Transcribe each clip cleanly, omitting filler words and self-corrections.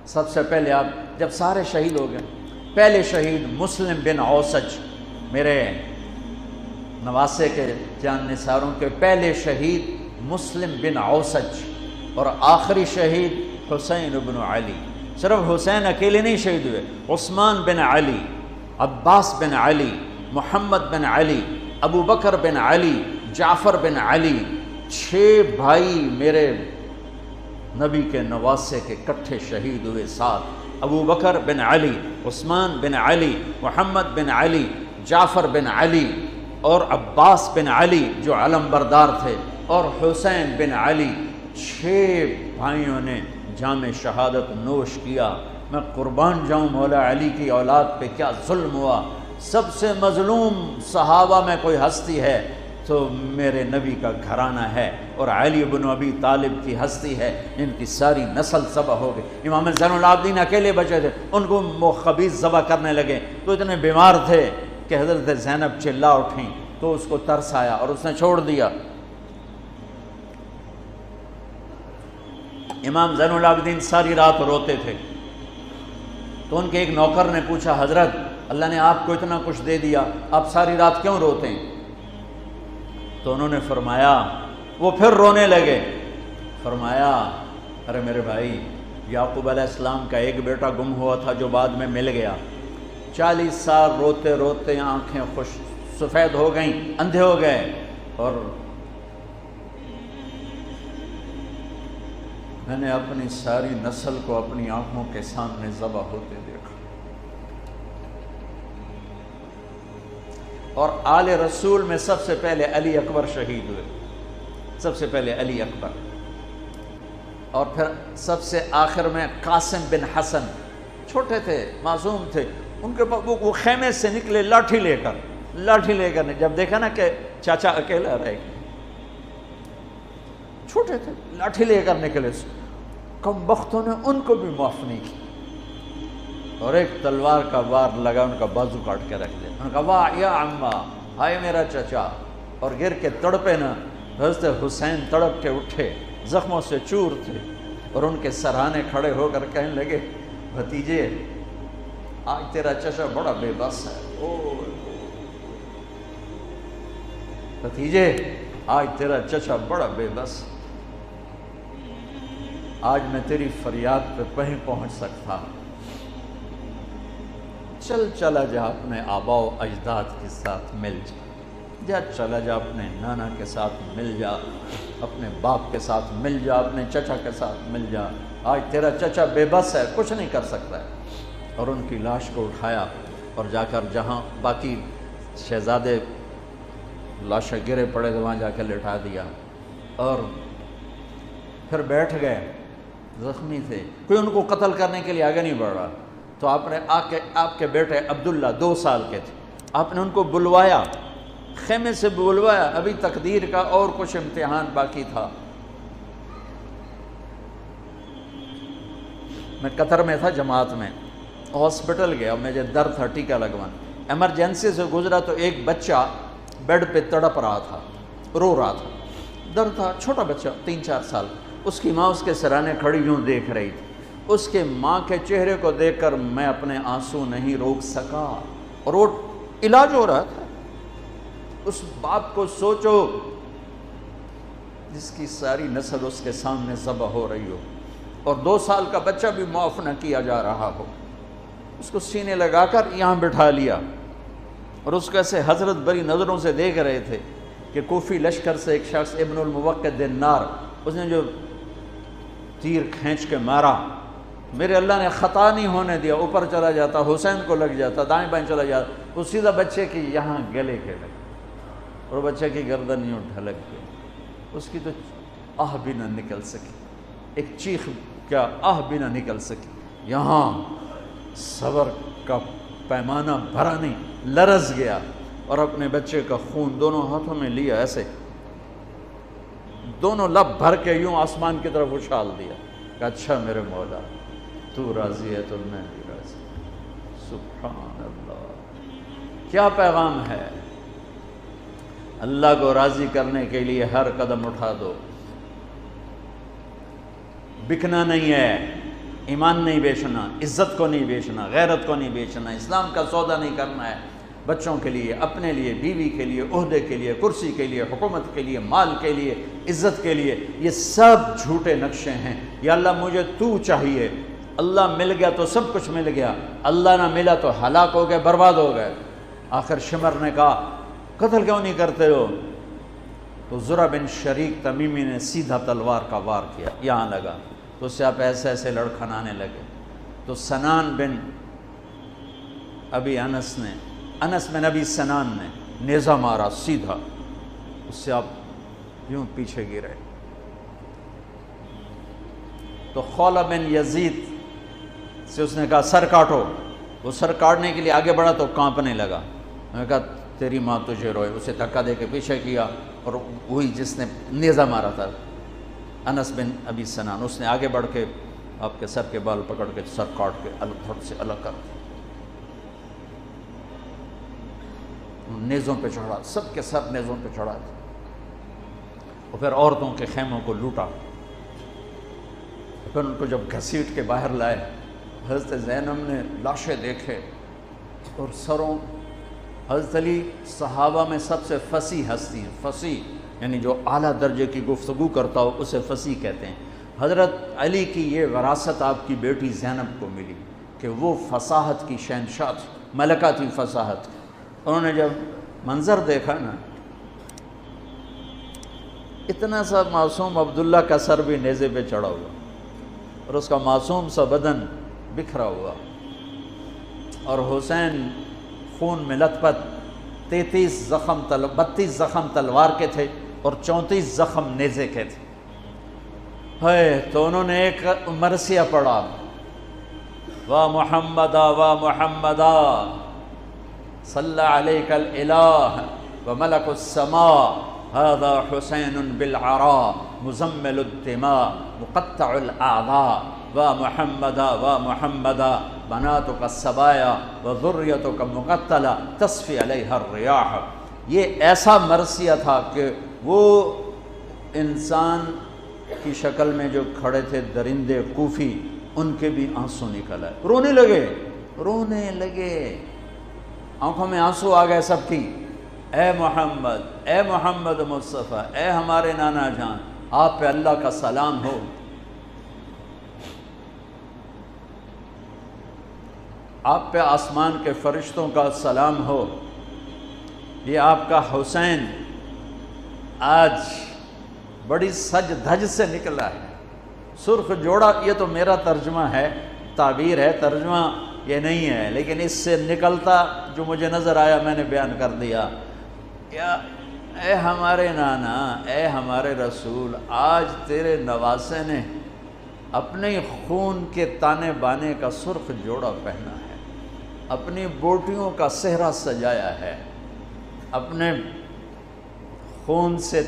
سب سے پہلے آپ جب سارے شہید ہو گئے، پہلے شہید مسلم بن اوسج، میرے نواسے کے جان نثاروں کے پہلے شہید مسلم بن اوسج، اور آخری شہید حسین بن علی۔ صرف حسین اکیلے نہیں شہید ہوئے، عثمان بن علی، عباس بن علی، محمد بن علی، ابو بکر بن علی، جعفر بن علی، 6 بھائی میرے نبی کے نواسے کے کٹھے شہید ہوئے ساتھ۔ ابو بکر بن علی، عثمان بن علی، محمد بن علی، جعفر بن علی اور عباس بن علی جو علم بردار تھے، اور حسین بن علی، 6 بھائیوں نے جام شہادت نوش کیا۔ میں قربان جاؤں مولا علی کی اولاد پہ کیا ظلم ہوا۔ سب سے مظلوم صحابہ میں کوئی ہستی ہے تو میرے نبی کا گھرانہ ہے، اور علی بن ابی طالب کی ہستی ہے جن کی ساری نسل ذبح ہو گئی۔ امام زین العابدین اکیلے بچے تھے، ان کو خبیث ذبح کرنے لگے تو اتنے بیمار تھے کہ حضرت زینب چلا اٹھیں تو اس کو ترس آیا اور اس نے چھوڑ دیا۔ امام زین العابدین ساری رات روتے تھے تو ان کے ایک نوکر نے پوچھا، حضرت اللہ نے آپ کو اتنا کچھ دے دیا، آپ ساری رات کیوں روتے ہیں؟ تو انہوں نے فرمایا، وہ پھر رونے لگے، فرمایا ارے میرے بھائی، یعقوب علیہ السلام کا ایک بیٹا گم ہوا تھا جو بعد میں مل گیا، 40 سال روتے روتے آنکھیں خوش سفید ہو گئیں، اندھے ہو گئے، اور میں نے اپنی ساری نسل کو اپنی آنکھوں کے سامنے ذبح ہوتے دیکھا۔ اور آل رسول میں سب سے پہلے علی اکبر شہید ہوئے، سب سے پہلے علی اکبر، اور پھر سب سے آخر میں قاسم بن حسن، چھوٹے تھے، معصوم تھے، ان کے وہ خیمے سے نکلے لاٹھی لے کر جب دیکھا نا کہ چاچا اکیلا رہ گیا، چھوٹے تھے، لاٹھی لے کر نکلے، کم بختوں نے ان کو بھی معاف نہیں کی، اور ایک تلوار کا وار لگا ان کا بازو کاٹ کے رکھ دیا۔ انہوں نے کہا واہ یا عمہ، ہائے میرا چچا، اور گر کے تڑپے نا۔ حضرت حسین تڑپ کے اٹھے، زخموں سے چور تھے، اور ان کے سرہانے کھڑے ہو کر کہنے لگے، بھتیجے آج تیرا چچا بڑا بے بس ہے، بھتیجے آج تیرا چچا بڑا بے بس، آج میں تیری فریاد پہ کہیں پہنچ سکتا، چلا جا اپنے آباء و اجداد کے ساتھ مل جا، چلا جا اپنے نانا کے ساتھ مل جا، اپنے باپ کے ساتھ مل جا، اپنے چچا کے ساتھ مل جا، آج تیرا چچا بے بس ہے، کچھ نہیں کر سکتا ہے۔ اور ان کی لاش کو اٹھایا اور جا کر جہاں باقی شہزادے لاشیں گرے پڑے تھے وہاں جا کے لٹا دیا، اور پھر بیٹھ گئے، زخمی تھے، کوئی ان کو قتل کرنے کے لیے آگے نہیں بڑھ رہا، تو آپ نے آپ کے بیٹے عبداللہ 2 سال کے تھے، آپ نے ان کو بلوایا، خیمے سے بلوایا، ابھی تقدیر کا اور کچھ امتحان باقی تھا۔ میں قطر میں تھا جماعت میں، ہاسپٹل گیا، مجھے درد تھا ٹیکہ لگوانا، ایمرجنسی سے گزرا تو ایک بچہ بیڈ پہ تڑپ رہا تھا، رو رہا تھا، درد تھا، چھوٹا بچہ 3-4 سال، اس کی ماں اس کے سرانے کھڑی یوں دیکھ رہی تھی، اس کے ماں کے چہرے کو دیکھ کر میں اپنے آنسو نہیں روک سکا، اور وہ علاج ہو رہا تھا۔ اس باپ کو سوچو جس کی ساری نسل اس کے سامنے ذبح ہو رہی ہو، اور 2 سال کا بچہ بھی معاف نہ کیا جا رہا ہو، اس کو سینے لگا کر یہاں بٹھا لیا، اور اس کو ایسے حضرت بری نظروں سے دیکھ رہے تھے کہ کوفی لشکر سے ایک شخص ابن الموقد النار، اس نے جو تیر کھینچ کے مارا، میرے اللہ نے خطا نہیں ہونے دیا، اوپر چلا جاتا، حسین کو لگ جاتا، دائیں بائیں چلا جاتا، وہ سیدھا بچے کی یہاں گلے کے لگا، اور بچے کی گردن یوں ڈھلک گئی، اس کی تو آہ بھی نہ نکل سکی، ایک چیخ کیا آہ بھی نہ نکل سکی، یہاں صبر کا پیمانہ بھرا نہیں، لرز گیا، اور اپنے بچے کا خون دونوں ہاتھوں میں لیا، ایسے دونوں لب بھر کے یوں آسمان کی طرف اچھال دیا کہ اچھا میرے مولا تو راضی ہے تو میں بھی راضی۔ سبحان اللہ، کیا پیغام ہے! اللہ کو راضی کرنے کے لیے ہر قدم اٹھا دو، بکنا نہیں ہے، ایمان نہیں بیچنا، عزت کو نہیں بیچنا، غیرت کو نہیں بیچنا، اسلام کا سودا نہیں کرنا ہے، بچوں کے لیے، اپنے لیے، بیوی کے لیے، عہدے کے لیے، کرسی کے لیے، حکومت کے لیے، مال کے لیے، عزت کے لیے، یہ سب جھوٹے نقشے ہیں۔ یا اللہ مجھے تو چاہیے، اللہ مل گیا تو سب کچھ مل گیا، اللہ نہ ملا تو ہلاک ہو گئے، برباد ہو گئے۔ آخر شمر نے کہا قتل کیوں نہیں کرتے ہو؟ تو زرع بن شریک تمیمی نے سیدھا تلوار کا وار کیا، یہاں لگا تو اس سے آپ ایسے ایسے لڑکھنانے لگے۔ تو سنان بن ابی انس بن ابی سنان نے نیزہ مارا سیدھا، اس سے آپ یوں پیچھے گرے۔ تو خولہ بن یزید سے اس نے کہا سر کاٹو، وہ سر کاٹنے کے لیے آگے بڑھا تو کانپنے لگا۔ میں نے کہا تیری ماں تجھے روئے، اسے دھکا دے کے پیچھے کیا، اور وہی جس نے نیزہ مارا تھا انس بن ابی سنان، اس نے آگے بڑھ کے آپ کے سر کے بال پکڑ کے سر کاٹ کے دھڑ سے الگ کر دیا، نیزوں پہ چڑھا، سب کے سر نیزوں پہ چڑھا دیا، اور پھر عورتوں کے خیموں کو لوٹا، پھر ان کو جب گھسیٹ کے باہر لائے، حضرت زینب نے لاشیں دیکھے اور سروں، حضرت علی صحابہ میں سب سے فصیح ہستی ہیں، فصیح یعنی جو اعلیٰ درجے کی گفتگو کرتا ہو اسے فصیح کہتے ہیں۔ حضرت علی کی یہ وراثت آپ کی بیٹی زینب کو ملی کہ وہ فصاحت کی شہنشاہ تھی، ملکہ تھی فصاحت۔ انہوں نے جب منظر دیکھا نا، اتنا سا معصوم عبداللہ کا سر بھی نیزے پہ چڑھا ہوا اور اس کا معصوم سا بدن بکھرا ہوا، اور حسین خون میں لت پت، 32 زخم تلوار کے تھے اور 34 زخم نیزے کے تھے۔ تو انہوں نے ایک مرثیہ پڑھا، وا محمدا وا محمدا صلی علیک الالہ وملک السماء هذا حسین بالعراء مزمل الدماء مقطع الاعضاء وا محمدا وا محمدا بناتک السبایا وذریتک مقتلہ تصفی علیہ الریاح۔ یہ ایسا مرثیہ تھا کہ وہ انسان کی شکل میں جو کھڑے تھے درندے کوفی، ان کے بھی آنسو نکل آئے، رونے لگے، آنکھوں میں آنسو آ گئے سب کی۔ اے محمد مصطفیٰ، اے ہمارے نانا جان، آپ پہ اللہ کا سلام ہو، آپ پہ آسمان کے فرشتوں کا سلام ہو، یہ آپ کا حسین آج بڑی سج دھج سے نکلا ہے، سرخ جوڑا۔ یہ تو میرا ترجمہ ہے، تعبیر ہے، ترجمہ یہ نہیں ہے، لیکن اس سے نکلتا جو مجھے نظر آیا میں نے بیان کر دیا۔ اے ہمارے نانا، اے ہمارے رسول، آج تیرے نواسے نے اپنے خون کے تانے بانے کا سرخ جوڑا پہنا ہے، اپنی بوٹیوں کا صحرا سجایا ہے، اپنے خون سے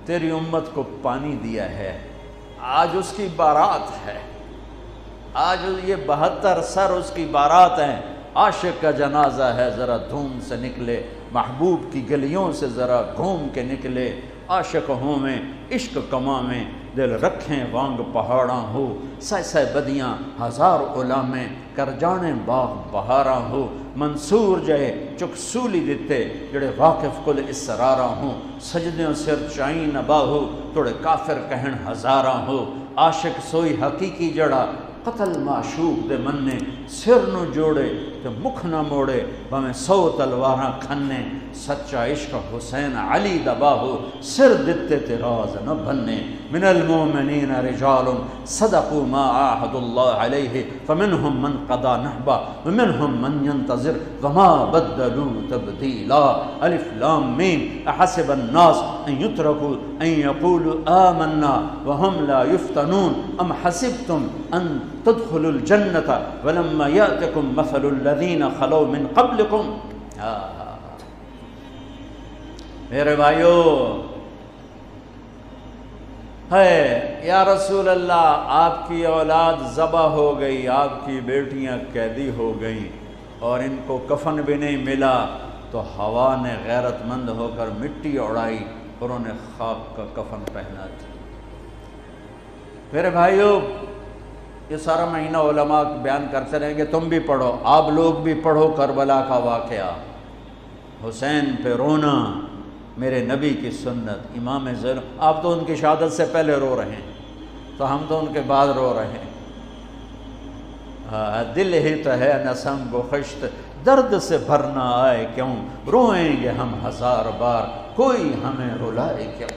تیری امت کو پانی دیا ہے، آج اس کی بارات ہے، آج یہ 72 سر اس کی بارات ہیں۔ عاشق کا جنازہ ہے، ذرا دھوم سے نکلے، محبوب کی گلیوں سے ذرا گھوم کے نکلے، عاشق ہوں میں عشق کماں میں دل رکھیں وانگ پہاڑاں ہو، سہ بدیاں ہزار علامیں کر جانے باغ بہاراں ہو، منصور جہے چک سولی دیتے جڑے واقف کل اسراراں ہوں، سجدیوں سر چائیں نبا ہو توڑے کافر کہن ہزاراں ہو، عاشق سوئی حقیقی جڑا قتل معشوق دے مننے، سر نو جوڑے تے مکھ نہ موڑے، بھویں 100 تلواراں کھنے، سچا عشق حسین علی دبا ہو، سر دتے تے راز نہ بھنے، من المومنین رجال صدقوا ما عاہدوا اللہ علیہ فمنہم من قضا نحبا ومنہم من ينتظر وما بدلوا تبدیلا۔ الف لام میم، احسب الناس ان یترکوا ان یقولوا آمنا وهم لا یفتنون ام حسبتم ان تدخلوا الجنة ولما يأتكم مثل الذين خلوا من قبلكم۔ میرے بھائیو، ہے یا رسول اللہ، آپ کی اولاد ذبح ہو گئی، آپ کی بیٹیاں قیدی ہو گئیں اور ان کو کفن بھی نہیں ملا، تو ہوا نے غیرت مند ہو کر مٹی اڑائی اور انہیں خاک کا کفن پہنا دیا۔ میرے بھائیو، یہ سارا مہینہ علماء بیان کرتے رہیں گے، تم بھی پڑھو، آپ لوگ بھی پڑھو کربلا کا واقعہ، حسین پہ رونا، میرے نبی کی سنت، امام زین، آپ تو ان کی شہادت سے پہلے رو رہے ہیں، تو ہم تو ان کے بعد رو رہے ہیں۔ دل ہی تو ہے نسم گخشت، درد سے بھرنا آئے کیوں، روئیں گے ہم ہزار بار، کوئی ہمیں رلائے کیوں۔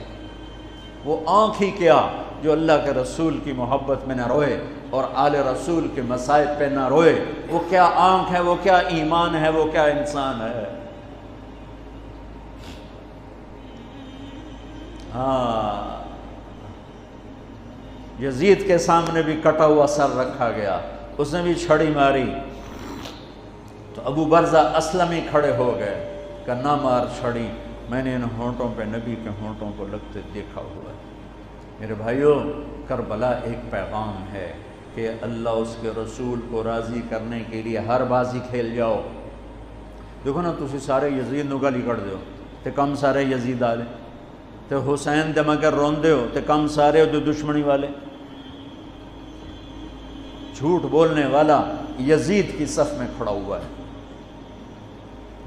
وہ آنکھ ہی کیا جو اللہ کے رسول کی محبت میں نہ روئے اور آل رسول کے مصائب پہ نہ روئے، وہ کیا آنکھ ہے، وہ کیا ایمان ہے، وہ کیا انسان ہے۔ یزید کے سامنے بھی کٹا ہوا سر رکھا گیا، اس نے بھی چھڑی ماری، تو ابو برزہ اسلمی کھڑے ہو گئے کہ نہ مار چھڑی، میں نے ان ہونٹوں پہ نبی کے ہونٹوں کو لگتے دیکھا ہوا ہے۔ میرے بھائیوں، کربلا ایک پیغام ہے کہ اللہ اس کے رسول کو راضی کرنے کے لیے ہر بازی کھیل جاؤ۔ دیکھو نا، تسی سارے یزید نو گالی کر دیو تے کم سارے یزید آلے، تے حسین دے مگر روندے ہو تے کم سارے جو دشمنی والے۔ جھوٹ بولنے والا یزید کی صف میں کھڑا ہوا ہے،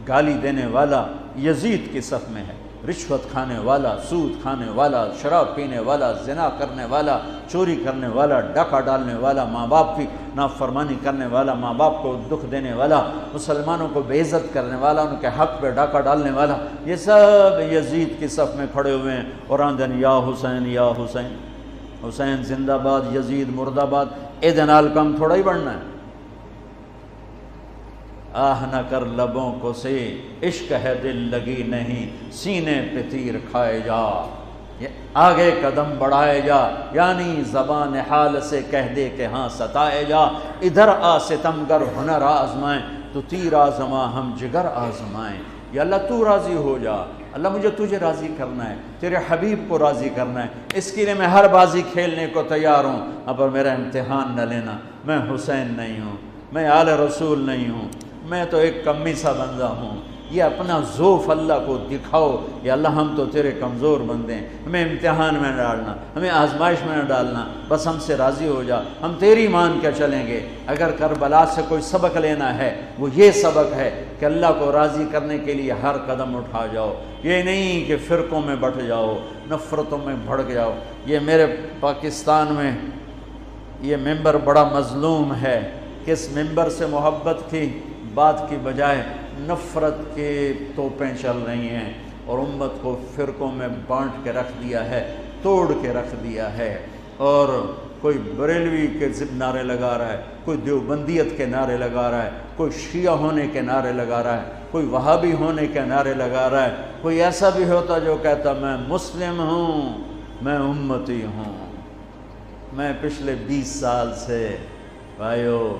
گالی دینے والا یزید کی صف میں ہے، رشوت کھانے والا، سود کھانے والا، شراب پینے والا، زنا کرنے والا، چوری کرنے والا، ڈاکہ ڈالنے والا، ماں باپ کی نافرمانی کرنے والا، ماں باپ کو دکھ دینے والا، مسلمانوں کو بے عزت کرنے والا، ان کے حق پہ ڈاکہ ڈالنے والا، یہ سب یزید کی صف میں کھڑے ہوئے ہیں اور آندن یا حسین یا حسین، حسین زندہ باد، یزید مردہ باد۔ اے دنال کم تھوڑا ہی بڑھنا ہے۔ آہ نہ کر لبوں کو سے، عشق ہے دل لگی نہیں، سینے پہ تیر کھائے جا، آگے قدم بڑھائے جا، یعنی زبان حال سے کہہ دے کہ ہاں ستائے جا، ادھر آ ستمگر ہنر آزمائیں، تو تیر آزما ہم جگر آزمائیں۔ یا اللہ تو راضی ہو جا، اللہ مجھے تجھے راضی کرنا ہے، تیرے حبیب کو راضی کرنا ہے، اس کے لیے میں ہر بازی کھیلنے کو تیار ہوں، پر میرا امتحان نہ لینا، میں حسین نہیں ہوں، میں آل رسول نہیں ہوں، میں تو ایک کمی سا بندہ ہوں۔ یہ اپنا ذوف اللہ کو دکھاؤ، یا اللہ ہم تو تیرے کمزور بندے ہیں، ہمیں امتحان میں نہ ڈالنا، ہمیں آزمائش میں نہ ڈالنا، بس ہم سے راضی ہو جا، ہم تیری مان کے چلیں گے۔ اگر کربلا سے کوئی سبق لینا ہے وہ یہ سبق ہے کہ اللہ کو راضی کرنے کے لیے ہر قدم اٹھا جاؤ، یہ نہیں کہ فرقوں میں بٹ جاؤ، نفرتوں میں بھڑک جاؤ۔ یہ میرے پاکستان میں یہ ممبر بڑا مظلوم ہے کہ اس ممبر سے محبت کی بات کی بجائے نفرت کے توپیں چل رہی ہیں اور امت کو فرقوں میں بانٹ کے رکھ دیا ہے، توڑ کے رکھ دیا ہے، اور کوئی بریلوی کے ضد نعرے لگا رہا ہے، کوئی دیوبندیت کے نعرے لگا رہا ہے، کوئی شیعہ ہونے کے نعرے لگا رہا ہے، کوئی وہابی ہونے کے نعرے لگا رہا ہے، کوئی ایسا بھی ہوتا جو کہتا میں مسلم ہوں، میں امتی ہوں۔ میں پچھلے 20 سال سے بھائیو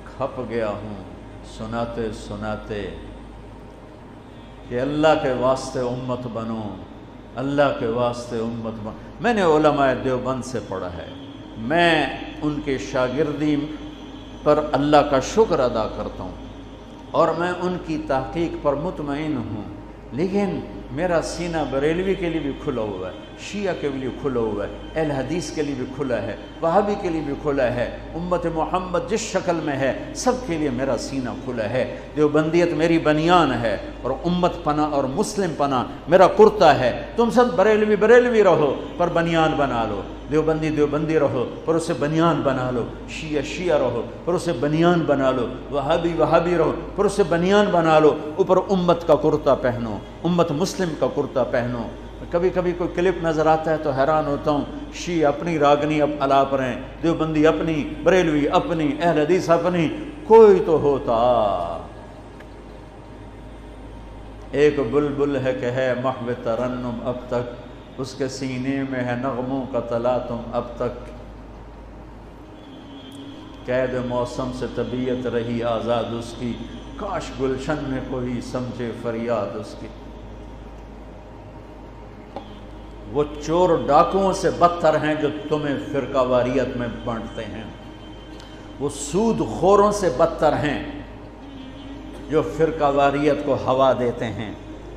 کھپ گیا ہوں سناتے سناتے کہ اللہ کے واسطے امت بنو، اللہ کے واسطے امت بنو۔ میں نے علماء دیوبند سے پڑھا ہے، میں ان کے شاگردی پر اللہ کا شکر ادا کرتا ہوں اور میں ان کی تحقیق پر مطمئن ہوں، لیکن میرا سینہ بریلوی کے لیے بھی کھلا ہوا ہے، شیعہ کے لیے کھلا ہوا ہے، اہل حدیث کے لیے بھی کھلا ہے، وہابی کے لیے بھی کھلا ہے، امت محمد جس شکل میں ہے سب کے لیے میرا سینہ کھلا ہے۔ دیوبندیت میری بنیان ہے اور امت پناہ اور مسلم پناہ میرا کرتا ہے۔ تم سب بریلوی بریلوی رہو پر بنیان بنا لو، دیوبندی دیوبندی رہو پر اسے بنیان بنا لو، شیعہ شیعہ رہو پر اسے بنیان بنا لو، وہابی وہابی رہو پر اسے بنیان بنا لو، اوپر امت کا کرتا پہنو، امت مسلم کا کرتا پہنو۔ کبھی کبھی کوئی کلپ نظر آتا ہے تو حیران ہوتا ہوں، شیعہ اپنی راگنی اب الاپ رہے ہیں، دیوبندی اپنی، بریلوی اپنی، اہل حدیث اپنی، کوئی تو ہوتا۔ ایک بلبل ہے کہ ہے محو ترنم اب تک، اس کے سینے میں ہے نغموں کا تلاطم اب تک، قید موسم سے طبیعت رہی آزاد اس کی، کاش گلشن میں کوئی سمجھے فریاد اس کی۔ وہ چور ڈاکوؤں سے بدتر ہیں جو تمہیں فرقہ واریت میں بانٹتے ہیں، وہ سود خوروں سے بدتر ہیں جو فرقہ واریت کو ہوا دیتے ہیں۔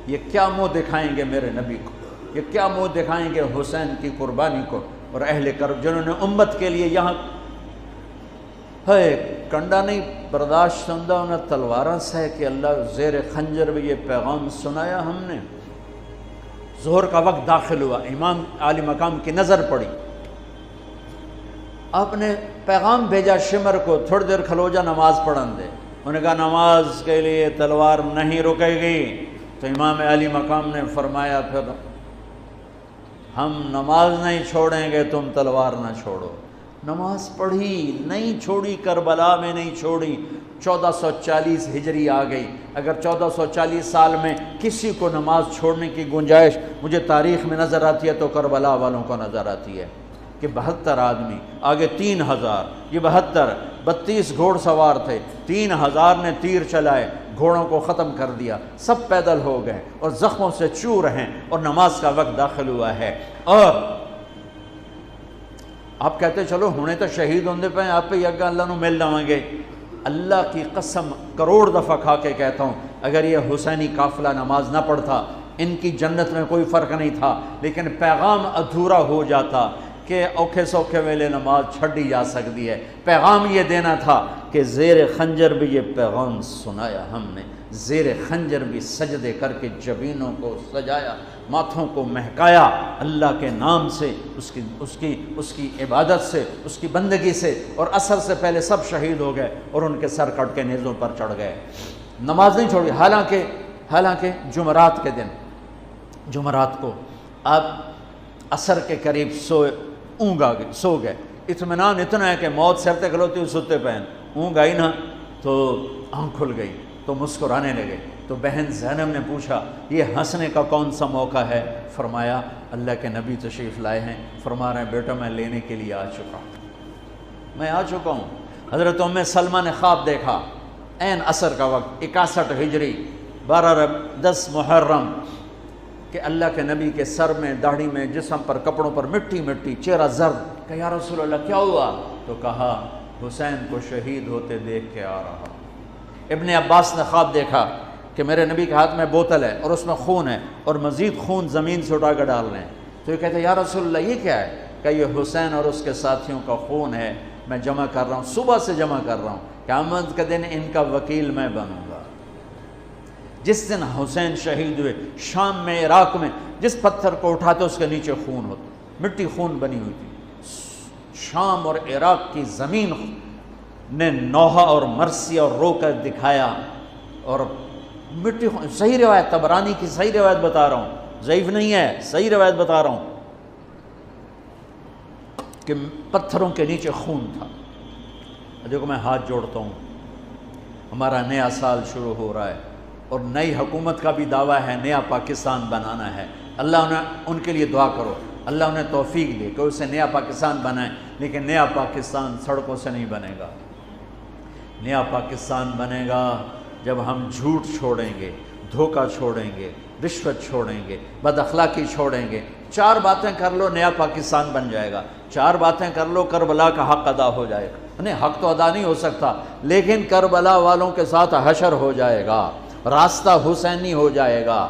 یہ کیا منہ دکھائیں گے میرے نبی کو، یہ کیا منہ دکھائیں گے حسین کی قربانی کو، اور اہل کرب جنہوں نے امت کے لیے یہاں ہے کنڈا نہیں برداشت ہوندہ انہیں تلواراں سے کہ اللہ زیر خنجر بھی یہ پیغام سنایا ہم نے۔ ظہر کا وقت داخل ہوا، امام عالی مقام کی نظر پڑی، آپ نے پیغام بھیجا شمر کو تھوڑی دیر کھلو جا نماز پڑھن دے۔ انہوں نے کہا نماز کے لیے تلوار نہیں رکے گی۔ تو امام عالی مقام نے فرمایا پھر ہم نماز نہیں چھوڑیں گے، تم تلوار نہ چھوڑو۔ نماز پڑھی، نہیں چھوڑی، کربلا میں نہیں چھوڑی۔ 1440 ہجری آ گئی۔ اگر 1440 سال میں کسی کو نماز چھوڑنے کی گنجائش مجھے تاریخ میں نظر آتی ہے تو کربلا والوں کو نظر آتی ہے کہ 72 آدمی، آگے 3000، یہ 72، 32 گھوڑ سوار تھے، 3000 نے تیر چلائے، گھوڑوں کو ختم کر دیا، سب پیدل ہو گئے اور زخموں سے چور ہیں اور نماز کا وقت داخل ہوا ہے۔ اور آپ کہتے چلو ہونے تو شہید ہوندے پہ آپ پہ یگا اللہ نو مل جاؤں گے۔ اللہ کی قسم کروڑ دفعہ کھا کے کہتا ہوں اگر یہ حسینی قافلہ نماز نہ پڑھتا ان کی جنت میں کوئی فرق نہیں تھا، لیکن پیغام ادھورا ہو جاتا کہ اوکھے سوکھے ویلے نماز چھڑی جا سکتی ہے۔ پیغام یہ دینا تھا کہ زیر خنجر بھی یہ پیغام سنایا ہم نے، زیر خنجر بھی سجدے کر کے جبینوں کو سجایا، ماتھوں کو مہکایا اللہ کے نام سے، اس کی عبادت سے، اس کی بندگی سے، اور عصر سے پہلے سب شہید ہو گئے اور ان کے سر کٹ کے نیزوں پر چڑھ گئے۔ نماز نہیں چھوڑی، حالانکہ جمعرات کے دن، جمعرات کو آپ عصر کے قریب سو گئے، اطمینان اتنا ہے کہ موت سر تے کھلوتی ستے پہن، اونگ آئی نا تو آنکھ کھل گئی تو مسکرانے لگے۔ تو بہن زینب نے پوچھا یہ ہنسنے کا کون سا موقع ہے؟ فرمایا اللہ کے نبی تشریف لائے ہیں، فرما رہے ہیں بیٹا میں لینے کے لیے آ چکا ہوں، میں آ چکا ہوں۔ حضرت ام سلمہ نے خواب دیکھا، عین عصر کا وقت، 61 ہجری، 10 محرم، کہ اللہ کے نبی کے سر میں، داڑھی میں، جسم پر، کپڑوں پر مٹی مٹی، چہرہ زرد۔ کہ یا رسول اللہ کیا ہوا؟ تو کہا حسین کو شہید ہوتے دیکھ کے آ رہا۔ ابن عباس نے خواب دیکھا کہ میرے نبی کے ہاتھ میں بوتل ہے اور اس میں خون ہے اور مزید خون زمین سے اٹھا کر ڈال رہے ہیں۔ تو یہ کہتے ہیں یا رسول اللہ یہ کیا ہے؟ کہ یہ حسین اور اس کے ساتھیوں کا خون ہے، میں جمع کر رہا ہوں، صبح سے جمع کر رہا ہوں، قیامت کے دن ان کا وکیل میں بنوں گا۔ جس دن حسین شہید ہوئے شام میں، عراق میں، جس پتھر کو اٹھاتے اس کے نیچے خون ہوتا، مٹی خون بنی ہوئی تھی۔ شام اور عراق کی زمین نے نوحہ اور مرثیہ اور رو کر دکھایا، اور مٹی خون، صحیح روایت، طبرانی کی صحیح روایت بتا رہا ہوں، ضعیف نہیں ہے، صحیح روایت بتا رہا ہوں کہ پتھروں کے نیچے خون تھا۔ دیکھو میں ہاتھ جوڑتا ہوں، ہمارا نیا سال شروع ہو رہا ہے اور نئی حکومت کا بھی دعویٰ ہے، نیا پاکستان بنانا ہے۔ اللہ انہیں ان کے لیے دعا کرو، اللہ انہیں توفیق دے کہ اسے نیا پاکستان بنائیں، لیکن نیا پاکستان سڑکوں سے نہیں بنے گا۔ نیا پاکستان بنے گا جب ہم جھوٹ چھوڑیں گے، دھوکہ چھوڑیں گے، رشوت چھوڑیں گے، بد اخلاقی چھوڑیں گے۔ 4 باتیں کر لو نیا پاکستان بن جائے گا، 4 باتیں کر لو کربلا کا حق ادا ہو جائے گا۔ نہیں، حق تو ادا نہیں ہو سکتا، لیکن کربلا والوں کے ساتھ حشر ہو جائے گا، راستہ حسینی ہو جائے گا،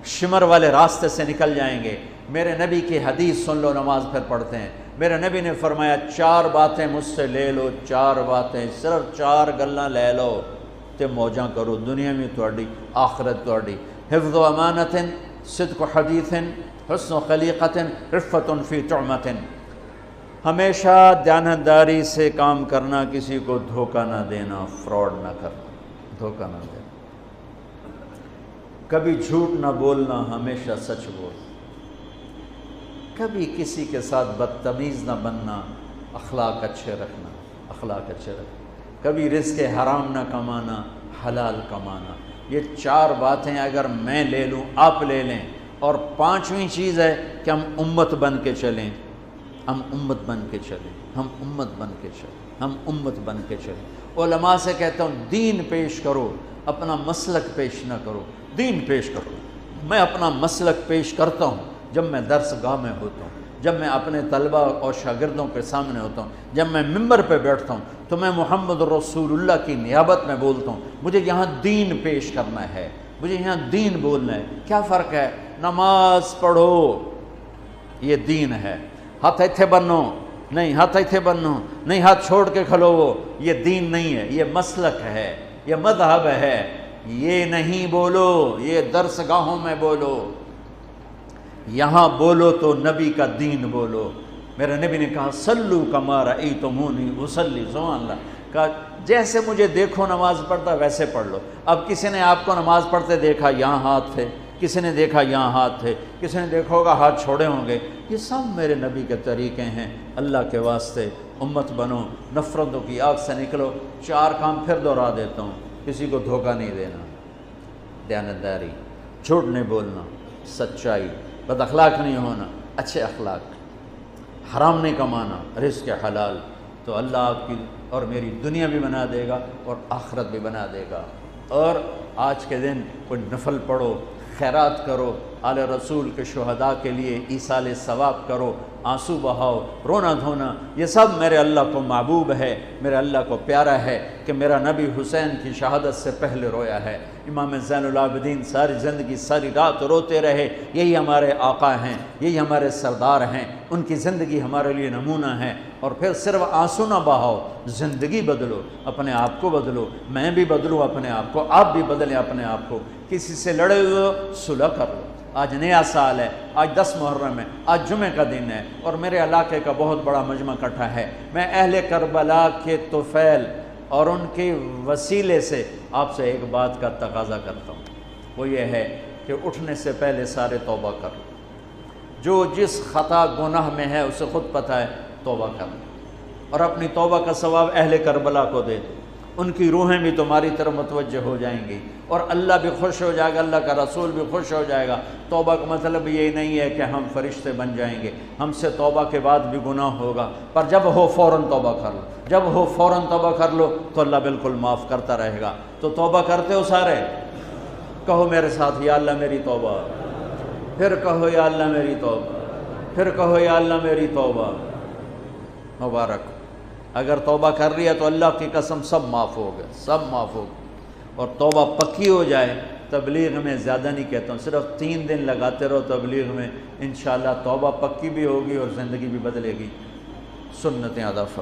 شمر والے راستے سے نکل جائیں گے۔ میرے نبی کی حدیث سن لو، نماز پھر پڑھتے ہیں۔ میرے نبی نے فرمایا 4 باتیں مجھ سے لے لو، 4 باتیں، صرف 4 گلاں لے لو تے موجاں کرو، دنیا میں تہاڈی، آخرت تہاڈی۔ حفظ و امانت، صدق و حدیث، حسن و خلیقت، رفت فی طعمت۔ ہمیشہ دیانتداری سے کام کرنا، کسی کو دھوکہ نہ دینا، فراڈ نہ کرنا، دھوکہ نہ دینا، کبھی جھوٹ نہ بولنا، ہمیشہ سچ بول، کبھی کسی کے ساتھ بدتمیز نہ بننا، اخلاق اچھے رکھنا، اخلاق اچھے رکھنا، کبھی رزق حرام نہ کمانا، حلال کمانا۔ یہ 4 باتیں اگر میں لے لوں، آپ لے لیں، اور 5ویں چیز ہے کہ ہم امت بن کے چلیں، ہم امت بن کے چلیں، ہم امت بن کے چلیں، ہم امت بن کے چلیں۔ علماء سے کہتا ہوں دین پیش کرو، اپنا مسلک پیش نہ کرو، دین پیش کرو۔ میں اپنا مسلک پیش کرتا ہوں جب میں درس گاہ میں ہوتا ہوں، جب میں اپنے طلبہ اور شاگردوں کے سامنے ہوتا ہوں، جب میں ممبر پہ بیٹھتا ہوں تو میں محمد رسول اللہ کی نیابت میں بولتا ہوں۔ مجھے یہاں دین پیش کرنا ہے، مجھے یہاں دین بولنا ہے۔ کیا فرق ہے؟ نماز پڑھو، یہ دین ہے، ہاتھ ایتھے بنو نہیں، ہاتھ ایتھے بنو نہیں، ہاتھ چھوڑ کے کھلو، وہ یہ دین نہیں ہے، یہ مسلک ہے، یہ مذہب ہے، یہ نہیں بولو، یہ درس گاہوں میں بولو، یہاں بولو تو نبی کا دین بولو۔ میرے نبی نے کہا صلو کما رأیتمونی اصلی، سبحان اللہ، کہا جیسے مجھے دیکھو نماز پڑھتا ویسے پڑھ لو۔ اب کسی نے آپ کو نماز پڑھتے دیکھا یہاں ہاتھ تھے، کسی نے دیکھا یہاں ہاتھ تھے، کسی نے دیکھا ہوگا ہاتھ چھوڑے ہوں گے، یہ سب میرے نبی کے طریقے ہیں۔ اللہ کے واسطے امت بنو، نفرتوں کی آگ سے نکلو۔ 4 کام پھر دہرا دیتا ہوں، کسی کو دھوکہ نہیں دینا، دیانتداری، جھوٹ نہیں بولنا، سچائی، بد اخلاق نہیں ہونا، اچھے اخلاق، حرام نہیں کمانا، رزق حلال، تو اللہ آپ کی اور میری دنیا بھی بنا دے گا اور آخرت بھی بنا دے گا۔ اور آج کے دن کوئی نفل پڑھو، خیرات کرو، آل رسول کے شہداء کے لیے ایصال ثواب کرو، آنسو بہاؤ، رونا دھونا، یہ سب میرے اللہ کو محبوب ہے، میرے اللہ کو پیارا ہے کہ میرا نبی حسین کی شہادت سے پہلے رویا ہے۔ امام زین العابدین ساری زندگی ساری رات روتے رہے، یہی ہمارے آقا ہیں، یہی ہمارے سردار ہیں، ان کی زندگی ہمارے لیے نمونہ ہے۔ اور پھر صرف آنسو نہ بہاؤ، زندگی بدلو، اپنے آپ کو بدلو، میں بھی بدلوں اپنے آپ کو، آپ بھی بدلیں اپنے آپ کو۔ کسی سے لڑے ہوئے ہو صلح کر لو، آج نیا سال ہے، آج 10 محرم ہے، آج جمعہ کا دن ہے، اور میرے علاقے کا بہت بڑا مجمع اکٹھا ہے، میں اہل کربلا کے طفیل اور ان کے وسیلے سے آپ سے ایک بات کا تقاضا کرتا ہوں، وہ یہ ہے کہ اٹھنے سے پہلے سارے توبہ کر لو۔ جو جس خطا گناہ میں ہے اسے خود پتہ ہے، توبہ کر لو، اور اپنی توبہ کا ثواب اہل کربلا کو دے دو، ان کی روحیں بھی تمہاری طرف متوجہ ہو جائیں گی، اور اللہ بھی خوش ہو جائے گا، اللہ کا رسول بھی خوش ہو جائے گا۔ توبہ کا مطلب یہ نہیں ہے کہ ہم فرشتے بن جائیں گے، ہم سے توبہ کے بعد بھی گناہ ہوگا، پر جب ہو فوراً توبہ کر لو، جب ہو فوراً توبہ کر لو تو اللہ بالکل معاف کرتا رہے گا۔ تو توبہ کرتے ہو سارے؟ کہو میرے ساتھ، یا اللہ میری توبہ، پھر کہو یا اللہ میری توبہ، پھر کہو یا اللہ میری توبہ۔ مبارک، اگر توبہ کر رہی ہے تو اللہ کی قسم سب معاف ہو گئے، سب معاف ہو گئے۔ اور توبہ پکی ہو جائے، تبلیغ میں زیادہ نہیں کہتا ہوں، صرف 3 دن لگاتے رہو تبلیغ میں، انشاءاللہ توبہ پکی بھی ہوگی اور زندگی بھی بدلے گی۔ سنتیں ادا فرمائیں۔